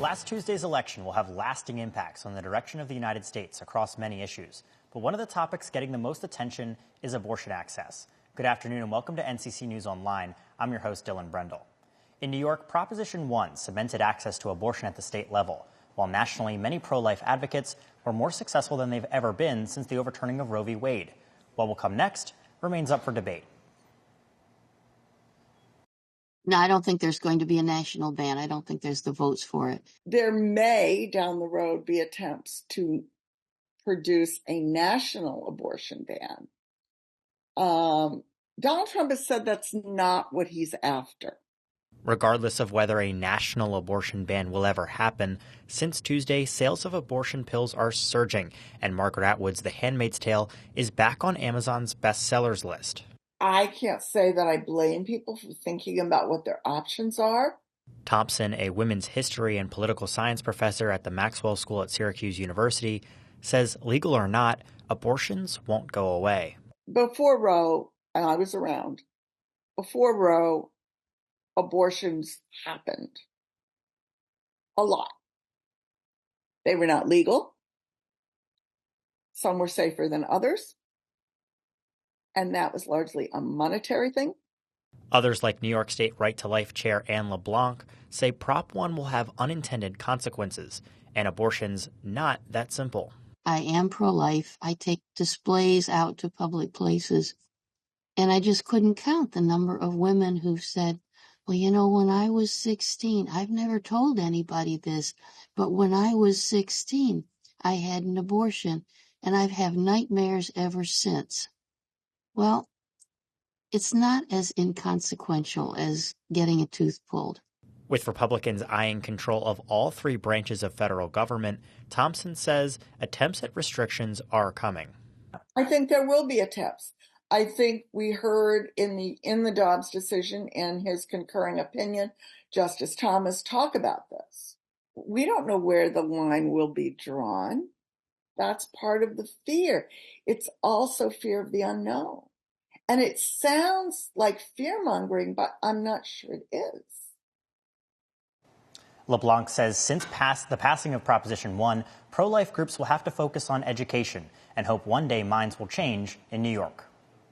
Last Tuesday's election will have lasting impacts on the direction of the United States across many issues. But one of the topics getting the most attention is abortion access. Good afternoon and welcome to NCC News Online. I'm your host, Dylan Brendel. In New York, Proposition 1 cemented access to abortion at the state level, while nationally many pro-life advocates were more successful than they've ever been since the overturning of Roe v. Wade. What will come next remains up for debate. No, I don't think there's going to be a national ban. I don't think there's the votes for it. There may, down the road, be attempts to produce a national abortion ban. Donald Trump has said that's not what he's after. Regardless of whether a national abortion ban will ever happen, since Tuesday, sales of abortion pills are surging, and Margaret Atwood's The Handmaid's Tale is back on Amazon's bestsellers list. I can't say that I blame people for thinking about what their options are. Thompson, a women's history and political science professor at the Maxwell School at Syracuse University, says legal or not, abortions won't go away. Before Roe, and I was around, before Roe, abortions happened. A lot. They were not legal. Some were safer than others. And that was largely a monetary thing. Others, like New York State Right to Life Chair Anne LeBlanc, say Prop 1 will have unintended consequences, and abortion's not that simple. I am pro-life. I take displays out to public places, and I just couldn't count the number of women who've said, well, you know, when I was 16, I've never told anybody this, but when I was 16, I had an abortion, and I've had nightmares ever since. Well, it's not as inconsequential as getting a tooth pulled. With Republicans eyeing control of all three branches of federal government, Thompson says attempts at restrictions are coming. I think there will be attempts. I think we heard in the Dobbs decision and his concurring opinion, Justice Thomas talk about this. We don't know where the line will be drawn. That's part of the fear. It's also fear of the unknown. And it sounds like fear-mongering, but I'm not sure it is. LeBlanc says since the passing of Proposition 1, pro-life groups will have to focus on education and hope one day minds will change in New York.